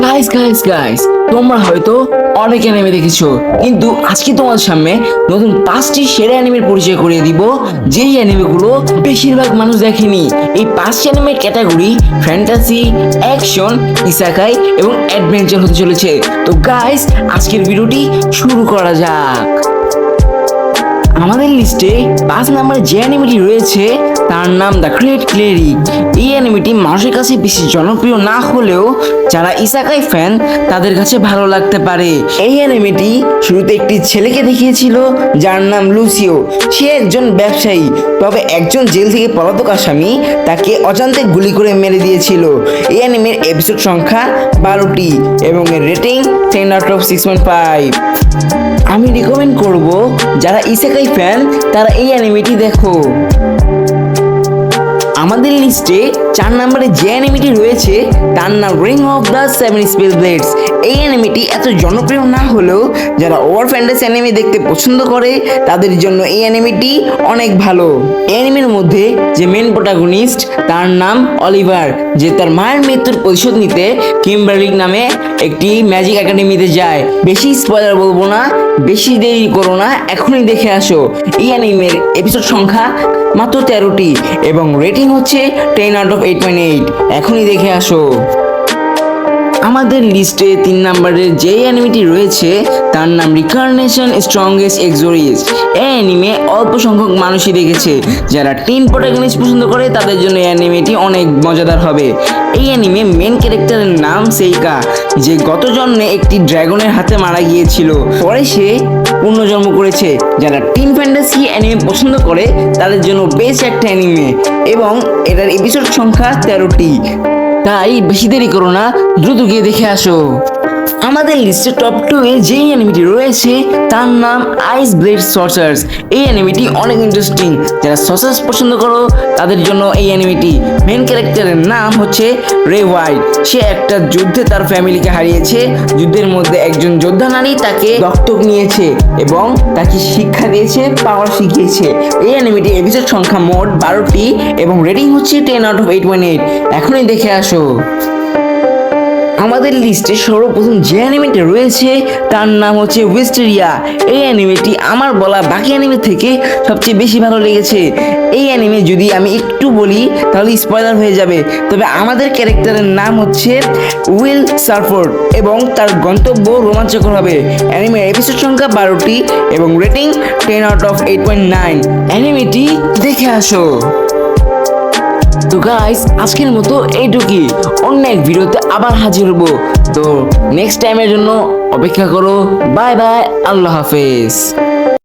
Guys তোমরা হয়তো অনেক অ্যানিমে দেখেছো, কিন্তু আজকে তোমাদের সামনে নতুন 5টি সেরা অ্যানিমের পরিচয় করিয়ে দিব, যেই অ্যানিমেগুলো বেশিরভাগ মানুষ দেখেনি। এই 5টি অ্যানিমের ক্যাটাগরি ফ্যান্টাসি, অ্যাকশন, ইসাকাই এবং অ্যাডভেঞ্চার হতে চলেছে। তো গাইস, আজকের ভিডিওটি শুরু করা যাক। আমাদের লিস্টে 5 নম্বরে যে অ্যানিমেটি রয়েছে তার নাম দ্য গ্রেট ক্লেরিক। এই অ্যানিমেটি মানুষের কাছে বেশি জনপ্রিয় না হলেও যারা ইসাকাই ফ্যান তাদের কাছে ভালো লাগতে পারে। এই অ্যানিমেটি শুরুতে একটি ছেলেকে দেখিয়েছিল যার নাম লুসিও। সে একজন ব্যবসায়ী, তবে একজন জেল থেকে পলাতক আসামি তাকে অজান্তে গুলি করে মেরে দিয়েছিল। এই অ্যানিমের এপিসোড সংখ্যা 12টি এবং এর রেটিং 10/6.5। আমি রিকমেন্ড করব যারা ইসেকাই ফ্যান তারা এই অ্যানিমেটি দেখো। আমাদের লিস্টে 4 নম্বরে যে অ্যানিমেটি রয়েছে তার নাম ring of the seven spell blades. এই অ্যানিমেটি এত জনপ্রিয় না হলেও যারা ওভার ফ্যান্টাসি অ্যানিমে দেখতে পছন্দ করে তাদের জন্য এই অ্যানিমেটি অনেক ভালো। এই অ্যানিমের মধ্যে যে মেন প্রোটাগনিস্ট তার নাম অলিভার, যে তার মায়ের মৃত্যুর প্রতিশোধ নিতে কিম্বারলি নামে একটি ম্যাজিক একাডেমিতে যায়। বেশি স্পয়লার বলবো না, বেশি দেরি করো না, এখনই দেখে আসো। এই অ্যানিমের এপিসোড সংখ্যা মাত্র 13টি এবং রেটিং হচ্ছে 10/8.8। এখনই দেখে আসো। আমাদের লিস্টে 3 নম্বরের যে অ্যানিমেটি রয়েছে তার নাম রিকার্নেশন স্ট্রংগেস্ট এক্সোরিস্ট। এই অ্যানিমে অল্প সংখ্যক মানুষই দেখেছে। যারা টিন প্রোটাগনিস্ট পছন্দ করে তাদের জন্য এই অ্যানিমেটি অনেক মজাদার হবে। এই অ্যানিমে মেন ক্যারেক্টারের নাম সেইকা, যে গত জন্মে একটি ড্রাগনের হাতে মারা গিয়েছিল, পরে সে পুনর্জন্ম করেছে। যারা টিন ফ্যান্টাসি অ্যানিমে পছন্দ করে তাদের জন্য বেস্ট একটা অ্যানিমে এবং এটার এপিসোড সংখ্যা 13টি। তাই বেশি দেরি করো না, দ্রুত গিয়ে দেখে আসো। আমাদের লিস্টে টপ 2 এ যে অ্যানিমেটি রয়েছে তার নাম আইস ব্লেড সর্সার্স। এই অ্যানিমেটি অনেক ইন্টারেস্টিং। যারা সর্সার্স পছন্দ করো তাদের জন্য এই অ্যানিমেটি। মেন ক্যারেক্টারের নাম হচ্ছে রে হোয়াইট। সে একটা যুদ্ধে তার ফ্যামিলিকে হারিয়েছে। যুদ্ধের মধ্যে একজন যোদ্ধা নারী তাকে দত্তক নিয়েছে এবং তাকে শিক্ষা দিয়েছে, পাওয়ার শিখিয়েছে। এই অ্যানিমেটি এপিসোড সংখ্যা মোট 12টি এবং রেটিং হচ্ছে 10/8.8। এখনই দেখে আসো। আমাদের লিস্টে সর্বপ্রথম যে অ্যানিমেটি রয়েছে তার নাম হচ্ছে উইস্টেরিয়া। এই অ্যানিমেটি আমার বলা বাকি অ্যানিমে থেকে সবচেয়ে বেশি ভালো লেগেছে। এই অ্যানিমে যদি আমি একটু বলি তাহলে স্পয়লার হয়ে যাবে, তবে আমাদের ক্যারেক্টারের নাম হচ্ছে উইল সারফোর্ড এবং তার গন্তব্য রোমাঞ্চকর হবে। অ্যানিমের এপিসোড সংখ্যা 12টি এবং রেটিং 10/8.9। অ্যানিমেটি দেখে আসো। তো গাইস, আজকের মতো এইটুকুই। অন্য এক ভিডিওতে আবার হাজির হবো। তো নেক্সট টাইমের জন্য অপেক্ষা করো। বাই বাই, আল্লাহ হাফেজ।